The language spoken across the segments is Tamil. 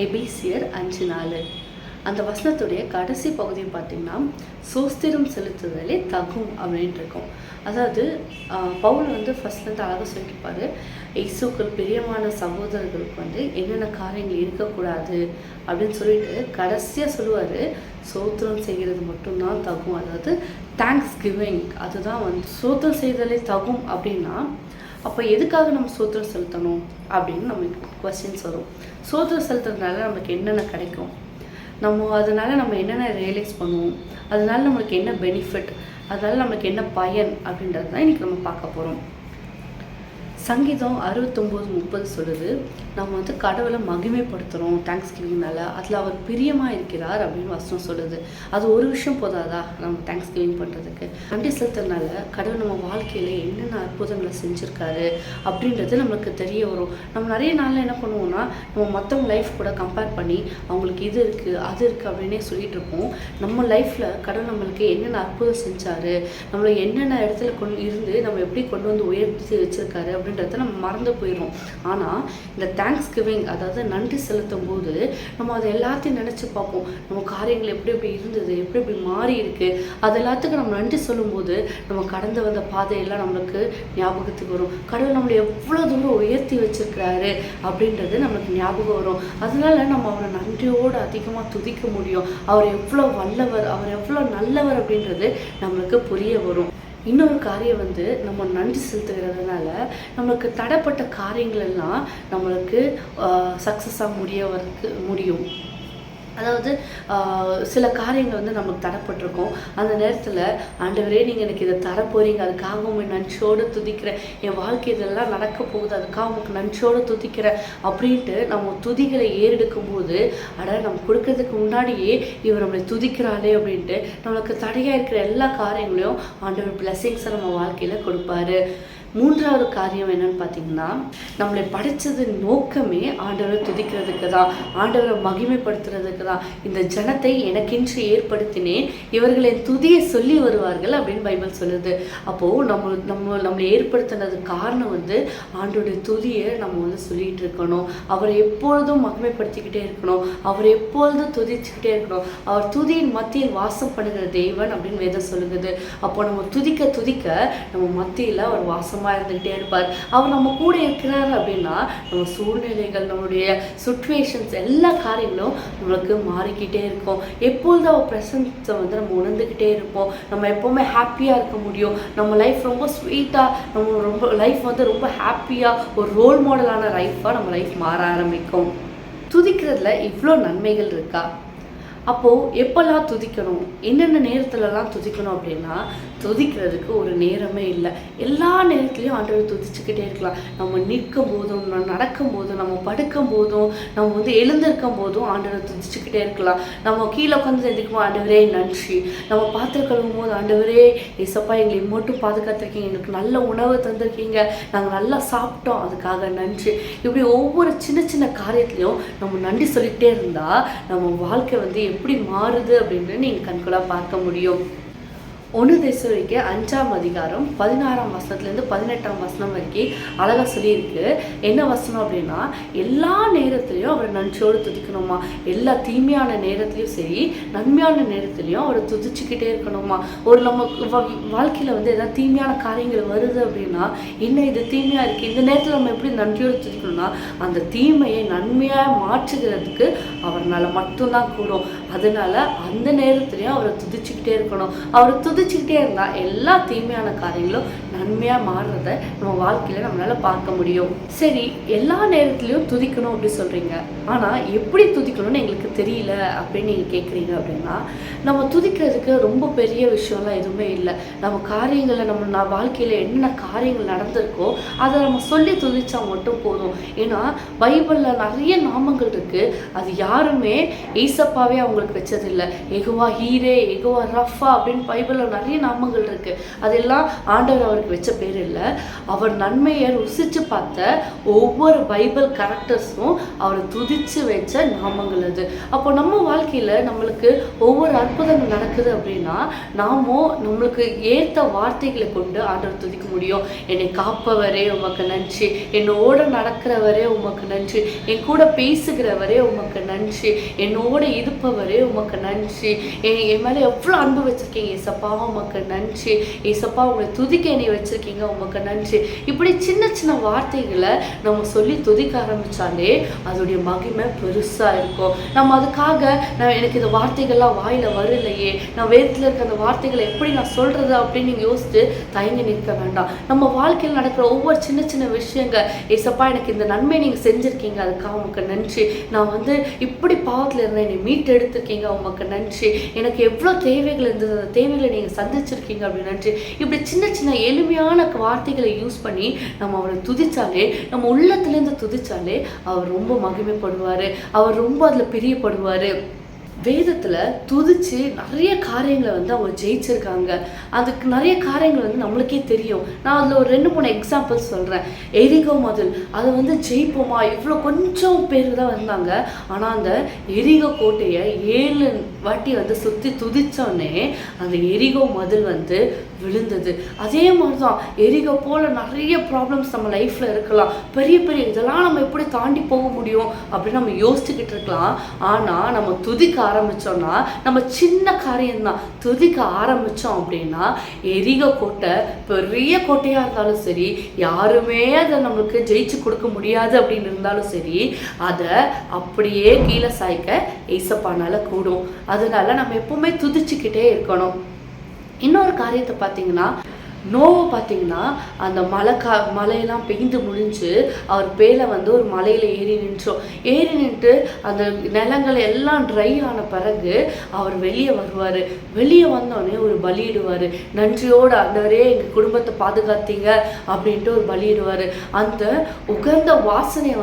எபேசியர் 5:4. அந்த வசனத்துடைய கடைசி பகுதியை பார்த்திங்கன்னா, சோஸ்திரம் செலுத்துதலே தகும் அப்படின்ட்டு இருக்கும். அதாவது பவுல் ஃபஸ்ட்லேருந்து அழகாக சொல்லியிருப்பார், இயேசுக்கள் பிரியமான சகோதரர்களுக்கு என்னென்ன காரியங்கள் இருக்கக்கூடாது அப்படின்னு சொல்லிட்டு கடைசியாக சொல்லுவார், சோத்திரம் செய்கிறது மட்டும்தான் தகும். அதாவது தேங்க்ஸ் கிவிங், அதுதான் சோத்திரம் செய்தலே தகும். அப்படின்னா அப்போ எதுக்காக நம்ம சோத்திரம் செலுத்தணும் அப்படின்னு நமக்கு கொஸ்டின்ஸ் வரும். சோத்திரம் செலுத்துறதுனால நமக்கு என்னென்ன கிடைக்கும், அதனால் நம்ம என்னென்ன ரியலைஸ் பண்ணுவோம், அதனால நம்மளுக்கு என்ன பெனிஃபிட், அதனால் நம்மளுக்கு என்ன பயன் அப்படின்றது தான் இன்றைக்கி நம்ம பார்க்க போகிறோம். சங்கீதம் 69:30 சொல்லுது, நம்ம கடவுளை மகிமைப்படுத்துகிறோம் தேங்க்ஸ் கிவிங்னால, அதில் அவர் பிரியமாக இருக்கிறார் அப்படின்னு வசனம் சொல்லுது. அது ஒரு விஷயம் போதாதா நம்ம தேங்க்ஸ் கிவிங் பண்ணுறதுக்கு? நன்றி செலுத்துறதுனால கடவுள் நம்ம வாழ்க்கையில் என்னென்ன அற்புதங்களை செஞ்சுருக்காரு அப்படின்றது நம்மளுக்கு தெரிய வரும். நம்ம நிறைய நாளில் என்ன பண்ணுவோம்னா, நம்ம மற்றவங்க லைஃப் கூட கம்பேர் பண்ணி அவங்களுக்கு இது இருக்குது அது இருக்குது அப்படின்னே சொல்லிட்டு இருப்போம். நம்ம லைஃப்பில் கடவுள் நம்மளுக்கு என்னென்ன அற்புதம் செஞ்சார், நம்மளை என்னென்ன இடத்துல நம்ம எப்படி கொண்டு வந்து உயர்த்தி வச்சுருக்காரு அப்படின்றத நம்ம மறந்து போயிடும். ஆனால் இந்த தேங்க்ஸ் கிவிங், அதாவது நன்றி செலுத்தும் போது நம்ம அதை எல்லாத்தையும் நினச்சி பார்ப்போம். நம்ம காரியங்கள் எப்படி எப்படி இருந்தது, எப்படி எப்படி மாறி இருக்கு, அது எல்லாத்துக்கும் நம்ம நன்றி சொல்லும்போது நம்ம கடந்து வந்த பாதையெல்லாம் நம்மளுக்கு ஞாபகத்துக்கு வரும். கடவுள் நம்மளை எவ்வளோ தூரம் உயர்த்தி வச்சிருக்கிறாரு அப்படின்றது நம்மளுக்கு ஞாபகம் வரும். அதனால நம்ம அவரை நன்றியோடு அதிகமாக துதிக்க முடியும். அவர் எவ்வளோ வல்லவர், அவர் எவ்வளோ நல்லவர் அப்படின்றது நம்மளுக்கு புரிய வரும். இன்னொரு காரியம் நம்ம நன்றி செலுத்துகிறதுனால நம்மளுக்கு தடைப்பட்ட காரியங்கள் எல்லாம் நம்மளுக்கு சக்ஸஸாக முடியும். அதாவது சில காரியங்கள் நமக்கு தரப்பட்டிருக்கும். அந்த நேரத்தில் ஆண்டவரே நீங்கள் எனக்கு இதை தரப்போறீங்க, அதுக்காக உங்கள் நன்றியோடு துதிக்கிறேன், என் வாழ்க்கை இதெல்லாம் நடக்க போகுது, அதுக்காக உங்களுக்கு நன்றியோடு துதிக்கிறேன் அப்படின்ட்டு நம்ம துதிகளை ஏறெடுக்கும் போது, நம்ம கொடுக்கறதுக்கு முன்னாடியே இவர் நம்மளை துதிக்கிறாளே அப்படின்ட்டு நம்மளுக்கு தடையாக இருக்கிற எல்லா காரியங்களையும் ஆண்டவர் பிளெஸிங்ஸை நம்ம வாழ்க்கையில் கொடுப்பாரு. மூன்றாவது காரியம் என்னன்னு பார்த்தீங்கன்னா, நம்மளை படைச்சது நோக்கமே ஆண்டவரை துதிக்கிறதுக்கு தான், ஆண்டவரை மகிமைப்படுத்துறதுக்கு தான். இந்த ஜனத்தை எனக்கென்று ஏற்படுத்தினேன், இவர்களை துதியை சொல்லி வருவார்கள் அப்படின்னு பைபிள் சொல்லுது. அப்போது நம்மளை ஏற்படுத்தினது காரணம் ஆண்டோடைய துதியை நம்ம சொல்லிகிட்டு இருக்கணும். அவரை எப்பொழுதும் மகிமைப்படுத்திக்கிட்டே இருக்கணும், அவரை எப்பொழுதும் துதிச்சுக்கிட்டே இருக்கணும். அவர் துதியின் மத்தியில் வாசம் பண்ணுகிற தேவன் அப்படின்னு வேதம் சொல்லுது. அப்போ நம்ம துதிக்க துதிக்க நம்ம மத்தியில் அவர் வாசமாக இருந்துகிட்டே இருப்பார். அவர் நம்ம கூட இருக்கிறாரு அப்படின்னா நம்ம சூழ்நிலைகள், நம்மளுடைய சுச்சுவேஷன்ஸ், எல்லா காரியங்களும் நம்மளுக்கு மாறிக்கிட்டே இருக்கும். எப்பொழுதும் அவர் ப்ரெசன்ஸை நம்ம உணர்ந்துக்கிட்டே இருப்போம். நம்ம எப்போவுமே ஹாப்பியாக இருக்க முடியும். நம்ம லைஃப் ரொம்ப ஸ்வீட்டாக, நம்ம லைஃப் ரொம்ப ஹாப்பியாக ஒரு ரோல் மாடலான லைஃபாக நம்ம லைஃப் மாற ஆரம்பிக்கும். துதிக்கிறதுல இவ்வளோ நன்மைகள் இருக்கா? அப்போது எப்போல்லாம் துதிக்கணும், என்னென்ன நேரத்துலலாம் துதிக்கணும் அப்படின்னா, துதிக்கிறதுக்கு ஒரு நேரமே இல்லை. எல்லா நேரத்துலையும் ஆண்டவர் துதிச்சுக்கிட்டே இருக்கலாம். நம்ம நிற்கும் போதும், நடக்கும் போதும், நம்ம படுக்கும் போதும், நம்ம எழுந்திருக்கும் போதும் ஆண்டவர் துதிச்சுக்கிட்டே இருக்கலாம். நம்ம கீழே உட்காந்து எந்திரிக்கும் ஆண்டவரே நன்றி, நம்ம பாத்திரம் கழுவும் போது ஆண்டவரே ஏசப்பா எங்களை மட்டும் பாதுகாத்துருக்கீங்க, எங்களுக்கு நல்ல உணவு தந்திருக்கீங்க, நாங்கள் நல்லா சாப்பிட்டோம் அதுக்காக நன்றி. இப்படி ஒவ்வொரு சின்ன சின்ன காரியத்துலையும் நம்ம நன்றி சொல்லிகிட்டே இருந்தால் நம்ம வாழ்க்கை எப்படி மாறுது அப்படின்னு நீங்கள் கண்கூடாக பார்க்க முடியும். 1 தெசலோனிக்கேயர் 5ஆம் அதிகாரம் 16ஆம் வசனத்துலேருந்து 18ஆம் வசனம் வரைக்கும் அழகாக சொல்லியிருக்கு. என்ன வசனம் அப்படின்னா, எல்லா நேரத்துலையும் அவரை நன்றியோடு துதிக்கணுமா, எல்லா தீமையான நேரத்துலையும் சரி நன்மையான நேரத்துலையும் அவரை துதிச்சுக்கிட்டே இருக்கணுமா. நம்ம வாழ்க்கையில் ஏதாவது தீமையான காரியங்கள் வருது அப்படின்னா, என்ன இது தீமையாக இருக்குது, இந்த நேரத்தில் நம்ம எப்படி நன்றியோடு துதிக்கணும்னா, அந்த தீமையை நன்மையாக மாற்றுகிறதுக்கு அவர்னால மட்டும்தான் கூடும். அதனால அந்த நேரத்துலையும் அவரை துதிச்சுக்கிட்டே இருக்கணும். அவரை துதிச்சுக்கிட்டே இருந்தால் எல்லா தீமையான காரியங்களும் நன்மையாக மாறுறத நம்ம வாழ்க்கையில் நம்மளால் பார்க்க முடியும். சரி, எல்லா நேரத்துலையும் துதிக்கணும் அப்படி சொல்கிறீங்க, ஆனால் எப்படி துதிக்கணும்னு எங்களுக்கு தெரியல அப்படின்னு நீங்கள் கேட்குறீங்க அப்படின்னா, நம்ம துதிக்கிறதுக்கு ரொம்ப பெரிய விஷயம்லாம் எதுவுமே இல்லை. நம்ம காரியங்களை நம்ம வாழ்க்கையில் என்னென்ன காரியங்கள் நடந்திருக்கோ அதை நம்ம சொல்லி துதிச்சா மட்டும் போதும். ஏன்னா பைபிளில் நிறைய நாமங்கள் இருக்குது. அது யாருமே ஏசப்பாவே அவங்களுக்கு வச்சதில்லை. யெகோவா ஹீரே, யெகோவா ரஃபா அப்படின்னு பைபிளில் நிறைய நாமங்கள் இருக்குது. அதெல்லாம் ஆண்டவர் அவருக்கு வச்ச பேர் இல்லை. அவர் நன்மையை ருசித்து பார்த்த ஒவ்வொரு பைபிள் கேரக்டர்ஸும் அவரை துதித்து வச்ச நாமங்கள் அது. அப்போ நம்ம வாழ்க்கையில் நம்மளுக்கு ஒவ்வொரு அற்புதங்கள் நடக்குது அப்படின்னா நம்மளுக்கு ஏற்ற வார்த்தைகளை கொண்டு ஆண்டவர் துதிக்க முடியும். என்னை காப்பவரே உமக்கு நன்றி, என்னோட நடக்கிறவரே உமக்கு நன்றி, என் கூட பேசுகிறவரே உமக்கு நன்றி, என்னோட இருப்பவரே உமக்கு நன்றி, என் மேலே எவ்வளோ அன்பு வச்சுருக்கீங்க ஏசப்பா உமக்கு நன்றி, ஏசப்பா உங்களை துதிக்க என்னை வச்சுருக்கீங்க உமக்கு நன்றி. இப்படி சின்ன சின்ன வார்த்தைகளை நம்ம சொல்லி துதிக்க ஆரம்பித்தாலே அதோடைய மகிமை பெருசாக இருக்கும். நம்ம அதுக்காக எனக்கு இந்த வார்த்தைகள்லாம் வாயில் வரலையே, நான் வேதத்தில் இருக்க அந்த வார்த்தைகளை எப்படி நான் சொல்கிறது அப்படின்னு நீங்கள் யோசித்து தயங்கி நிற்க வேண்டாம். நம்ம வாழ்க்கையில் நடக்கிற ஒவ்வொரு சின்ன சின்ன விஷயங்கள், ஏசப்பா எனக்கு இந்த நன்மை நீங்கள் செஞ்சுருக்கீங்க அதுக்காக உமக்கு நன்றி, நான் இப்படி பாவத்தில் இருந்தேன் என்னை மீட்டு எடுத்திருக்கீங்க உமக்கு நன்றி, எனக்கு எவ்வளோ தேவைகள் இருந்தது அந்த தேவைகளை நீங்கள் சந்திச்சிருக்கீங்க அப்படின்னு நன்றி. இப்படி சின்ன சின்ன எளிமையான வார்த்தைகளை யூஸ் பண்ணி நம்ம அவரை துதிச்சாலே, நம்ம உள்ளத்துலேருந்து துதிச்சாலே அவர் ரொம்ப மகிமைப்படுவார், அவர் ரொம்ப அதில் பிரியப்படுவார். வேதத்தில் துதித்து நிறைய காரியங்களை அவங்க ஜெயிச்சிருக்காங்க. அதுக்கு நிறைய காரியங்கள் நம்மளுக்கே தெரியும். நான் அதில் ஒரு 2-3 எக்ஸாம்பிள்ஸ் சொல்கிறேன். எரிகோ மதில் அதை ஜெயிப்போமா, இவ்வளோ கொஞ்சம் பேர் தான் வந்தாங்க. ஆனால் அந்த எரிகோ கோட்டையை 7 வாட்டி சுற்றி துதித்தோடனே அந்த எரிகோ மதில் விழுந்தது. அதே மாதிரி தான் எரிகோ போல் நிறைய ப்ராப்ளம்ஸ் நம்ம லைஃப்பில் இருக்கலாம். பெரிய பெரிய இதெல்லாம் நம்ம எப்படி தாண்டி போக முடியும் அப்படின்னு நம்ம யோசிச்சுக்கிட்டு இருக்கலாம். ஆனால் நம்ம துதிக்க ஆரம்பித்தோம்னா, நம்ம சின்ன காரியம்தான் துதிக்க ஆரம்பித்தோம் அப்படின்னா, எரிகோ கோட்டை பெரிய கோட்டையாக இருந்தாலும் சரி, யாருமே அதை நம்மளுக்கு ஜெயிச்சு கொடுக்க முடியாது அப்படின்னு இருந்தாலும் சரி, அதை அப்படியே கீழே சாய்க்க ஏசப்பானால கூடும். அதனால நம்ம எப்பவுமே துதிச்சுக்கிட்டே இருக்கணும். இன்னொரு காரியத்தை பார்த்தீங்கன்னா, நோவை பார்த்தீங்கன்னா அந்த மழையெல்லாம் பெய்ந்து முடிஞ்சு அவர் பேரை ஒரு மலையில் ஏறி நின்றுட்டு அந்த நிலங்கள் எல்லாம் ட்ரை ஆன பிறகு அவர் வெளியே வருவார். வெளியே வந்தோடனே ஒரு பலியிடுவார். நன்றியோடு ஆண்டவரே எங்கள் குடும்பத்தை பாதுகாத்தீங்க அப்படின்ட்டு ஒரு பலியிடுவார். அந்த உகந்த வாசனையை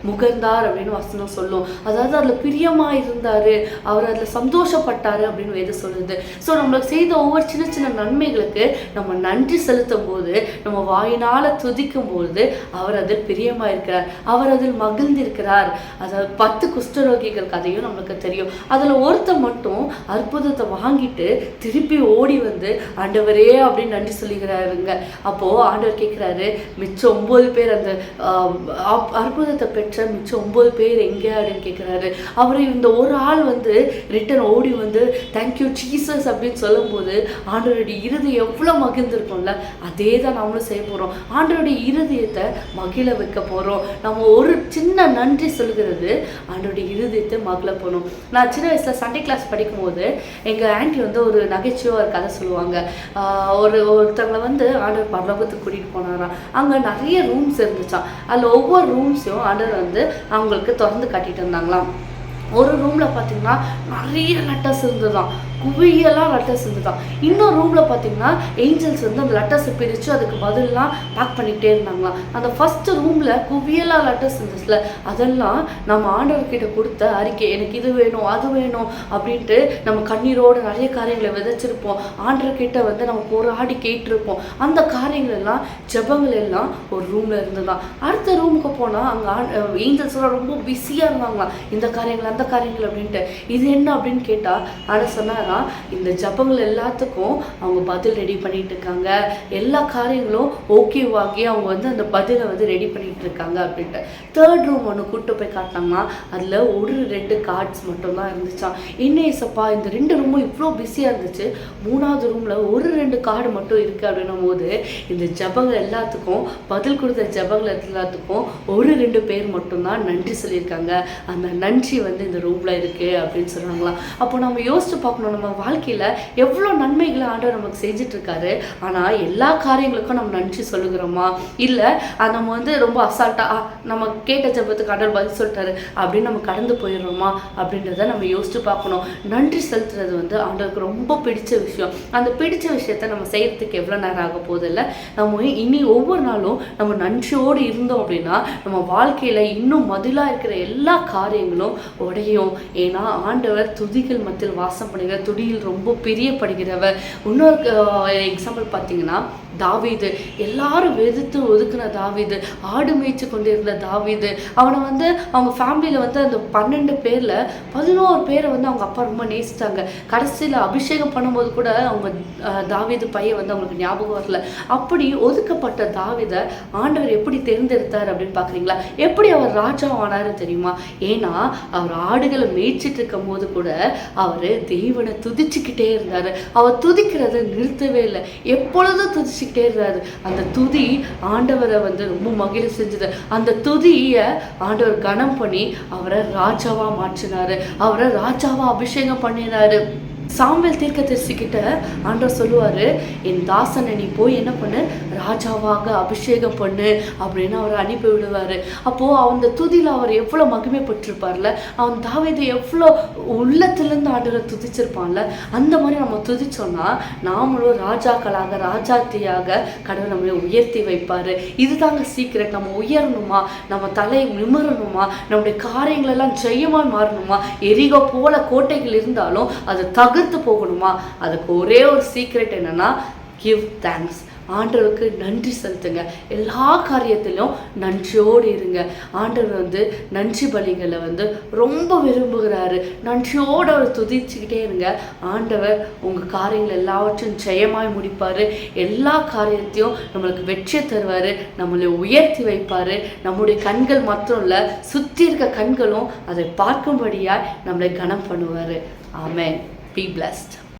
முகர்ந்தார் அப்படின்னு வசனம் சொல்லும். அதாவது அதில் பிரியமாக இருந்தார், அவர் அதில் சந்தோஷப்பட்டார் அப்படின்னு வேதம் சொல்லுது. ஸோ நம்மளுக்கு செய்த ஒவ்வொரு சின்ன சின்ன நன்மைகளுக்கு நம்ம நன்றி செலுத்தும் போது, நம்ம வாயினால துதிக்கும் போது அவர் அதில் பிரியமாக இருக்கிறார், அவர் அதில் மகிழ்ந்திருக்கிறார். அதாவது 10 குஷ்டரோகிகள் கதையும் நம்மளுக்கு தெரியும். அதில் ஒருத்தர் மட்டும் அற்புதத்தை வாங்கிட்டு திருப்பி ஓடி ஆண்டவரே அப்படின்னு நன்றி சொல்லிக்கிறாருங்க. அப்போது ஆண்டவர் கேட்குறாரு, மிச்சம் 9 பேர் அந்த அற்புதத்தை பெற்ற மிச்சம் 9 பேர் எங்கே அப்படின்னு கேட்குறாரு. அவர் இந்த ஒரு ஆள் ரிட்டன் ஓடி தேங்க்யூ ஜீசஸ் அப்படின்னு சொல்லும்போது ஆண்டவருடைய இருதயம் எவ்வளோ மகிழ்ந்திருக்கும்ல. அதே தான் நம்மளும் செய்ய போகிறோம். ஆண்டவருடைய இருதயத்தை மகிழ வைக்க போகிறோம். நம்ம ஒரு சின்ன நன்றி சொல்கிறது ஆண்டவருடைய இருதயத்தை மகிழ போகணும். நான் சின்ன வயசில் சண்டே கிளாஸ் படிக்கும்போது எங்கள் ஆண்டி ஒரு நகைச்சுவாக ஒரு கதை சொல்லுவாங்க. ஒருத்தவங்களை ஆண்டவர் பரலோகத்துக்கு கூட்டிகிட்டு போனாராம். அங்கே நிறைய ரூம்ஸ் இருந்துச்சான். அதில் ஒவ்வொரு ரூம்ஸையும் ஆண்டவர் அவங்களுக்கு திறந்து கட்டிட்டு இருந்தாங்களாம். ஒரு ரூமில் பார்த்தீங்கன்னா நிறைய லெட்டர்ஸ் இருந்ததுதான், குவியெல்லாம் லெட்டர்ஸ் இருந்ததுதான். இன்னொரு ரூமில் பார்த்தீங்கன்னா ஏஞ்சல்ஸ் அந்த லெட்டர்ஸை பிரித்து அதுக்கு பதிலெலாம் பேக் பண்ணிகிட்டே இருந்தாங்களாம். அந்த ஃபஸ்ட்டு ரூமில் குவியெல்லாம் லெட்டர்ஸ் இருந்துச்சுல, அதெல்லாம் நம்ம ஆண்டவர்கிட்ட கொடுத்த அறிக்கை, எனக்கு இது வேணும் அது வேணும் அப்படின்ட்டு நம்ம கண்ணீரோடு நிறைய காரியங்களை விதைச்சிருப்போம். ஆண்டவர்கிட்ட நம்ம போராடி கேட்டிருப்போம். அந்த காரியங்கள் எல்லாம் ஜெபங்கள் எல்லாம் ஒரு ரூமில் இருந்ததுதான். அடுத்த ரூமுக்கு போனால் அங்கே ஏஞ்சல்ஸ்லாம் ரொம்ப பிஸியாக இருந்தாங்களாம், இந்த காரியங்கள் அந்த காரியங்கள் அப்படின்ட்டு. இது என்ன அப்படின்னு கேட்டால் ஆட சொன்னாங்க, இந்த ஜபங்கள் எல்லாத்துக்கும் அவங்க பதில் ரெடி பண்ணிட்டு இருக்காங்க, எல்லா காரியங்களும் ஓகே வாங்கி அவங்க அந்த பதிலை ரெடி பண்ணிட்டு இருக்காங்க அப்படின்ட்டு. 3rd ரூம் ஒன்று கூப்பிட்டு போய் காட்டினாங்கன்னா அதில் 1-2 கார்ட்ஸ் மட்டும்தான் இருந்துச்சான். என்ன ஏசப்பா இந்த 2 ரூமும் இவ்வளோ பிஸியாக இருந்துச்சு, 3வது ரூமில் 1-2 கார்டு மட்டும் இருக்குது அப்படின்னும் போது இந்த ஜபங்கள் எல்லாத்துக்கும் பதில் கொடுத்த ஜபங்கள் எல்லாத்துக்கும் 1-2 பேர் மட்டும்தான் நன்றி சொல்லியிருக்காங்க. அந்த நன்றி இந்த ரூமில் இருக்குது அப்படின்னு சொல்கிறாங்களாம். அப்போ நம்ம யோசிச்சு பார்க்கணும், நம்ம வாழ்க்கையில் எவ்வளோ நன்மைகளை ஆண்டவர் நமக்கு செஞ்சிட்ருக்காரு. ஆனால் எல்லா காரியங்களுக்கும் நம்ம நன்றி சொல்லுகிறோமா, இல்லை நம்ம ரொம்ப அசால்ட்டாக நம்ம கேட்ட ஜபத்துக்கு ஆண்டவர் பதில் சொல்லிட்டாரு அப்படின்னு நம்ம கடந்து போயிடுறோமா அப்படின்றத நம்ம யோசிச்சு பார்க்கணும். நன்றி செலுத்துறது ஆண்டவருக்கு ரொம்ப பிடிச்ச விஷயம். அந்த பிடிச்ச விஷயத்த நம்ம செய்யறதுக்கு எவ்வளோ நேரம் ஆக போதில்லை. நம்ம இனி ஒவ்வொரு நாளும் நம்ம நன்றியோடு இருந்தோம் அப்படின்னா நம்ம வாழ்க்கையில் இன்னும் மதிலாக இருக்கிற எல்லா காரியங்களும் உடையும். ஏன்னா ஆண்டவர் துதிகள் மத்தியில் வாசம் பண்ணுகிற துடியில் ரொம்ப பிரியப்படுகிறவர். இன்னொரு எக்ஸாம்பிள் பார்த்தீங்கன்னா தாவீது, எல்லாரும் வெறுத்து ஒதுக்குன தாவீது, ஆடு மேய்ச்சி கொண்டிருந்த தாவீது, அவனை வந்து அவங்க ஃபேமிலியில் வந்து அந்த 12 பேரில் 11 பேரை வந்து அவங்க அப்பா ரொம்ப நேசித்தாங்க. கடைசியில் அபிஷேகம் பண்ணும்போது கூட அவங்க தாவீது பையன் வந்து அவங்களுக்கு ஞாபகம் வரல. அப்படி ஒதுக்கப்பட்ட தாவீதை ஆண்டவர் எப்படி தேர்ந்தெடுத்தார் அப்படின்னு பார்க்குறீங்களா? எப்படி அவர் ராஜா ஆனாரு தெரியுமா? ஏன்னா அவர் ஆடுகளை மேய்ச்சிட்டு இருக்கும் போது கூட அவர் தெய்வனை துதிச்சுக்கிட்டே இருந்தார். அவர் துதிக்கிறத நிறுத்தவே இல்லை, எப்பொழுதும் துதிச்சுக்கிட்டே இருந்தார். அந்த துதி ஆண்டவரை வந்து ரொம்ப மகிழ செஞ்சது. அந்த துதியை ஆண்டவர் கனம் பண்ணி அவரை ராஜாவா மாற்றினாரு, அவரை ராஜாவா அபிஷேகம் பண்ணினாரு. சாமுவேல் தீர்க்கதரிசிக்கிட்ட ஆண்டவர் சொல்லுவார், என் தாசனை நீ போய் என்ன பண்ணு, ராஜாவாக அபிஷேகம் பண்ணு அப்படின்னு அவர் அனுப்பி விடுவார். அப்போது அந்த துதியில் அவர் எவ்வளோ மகிமைப்பட்டிருப்பார்ல, அவன் தாவீது எவ்வளோ உள்ளத்திலேருந்து ஆண்டவரை துதிச்சிருப்பான்ல. அந்த மாதிரி நம்ம துதிச்சோன்னா நாமளும் ராஜாக்களாக ராஜாத்தியாக கடவுள் நம்மளை உயர்த்தி வைப்பார். இதுதாங்க சீக்கிரம். நம்ம உயரணுமா, நம்ம தலை நிமிரணுமா, நம்முடைய காரியங்களெல்லாம் ஜெயமாக மாறணுமா, எரிகோ போல கோட்டைகள் இருந்தாலும் அது தகர்த்து போகணுமா, அதுக்கு ஒரே ஒரு சீக்ரெட் என்னன்னா, கிவ் தேங்க்ஸ். ஆண்டவருக்கு நன்றி செலுத்துங்க. எல்லா காரியத்திலும் நன்றியோடு இருங்க. ஆண்டவர் வந்து நன்றி பலிகளை வந்து ரொம்ப விரும்புகிறாரு. நன்றியோடு அவர் துதிச்சுக்கிட்டே இருங்க. ஆண்டவர் உங்கள் காரியங்கள் எல்லாவற்றையும் ஜெயமாய் முடிப்பார். எல்லா காரியத்தையும் நம்மளுக்கு வெற்றி தருவார், நம்மளை உயர்த்தி வைப்பார். நம்முடைய கண்கள் மாத்திரம் இல்லை, சுற்றி இருக்க கண்களும் அதை பார்க்கும்படியாக நம்மளை கனம் பண்ணுவார். ஆமென். Be blessed.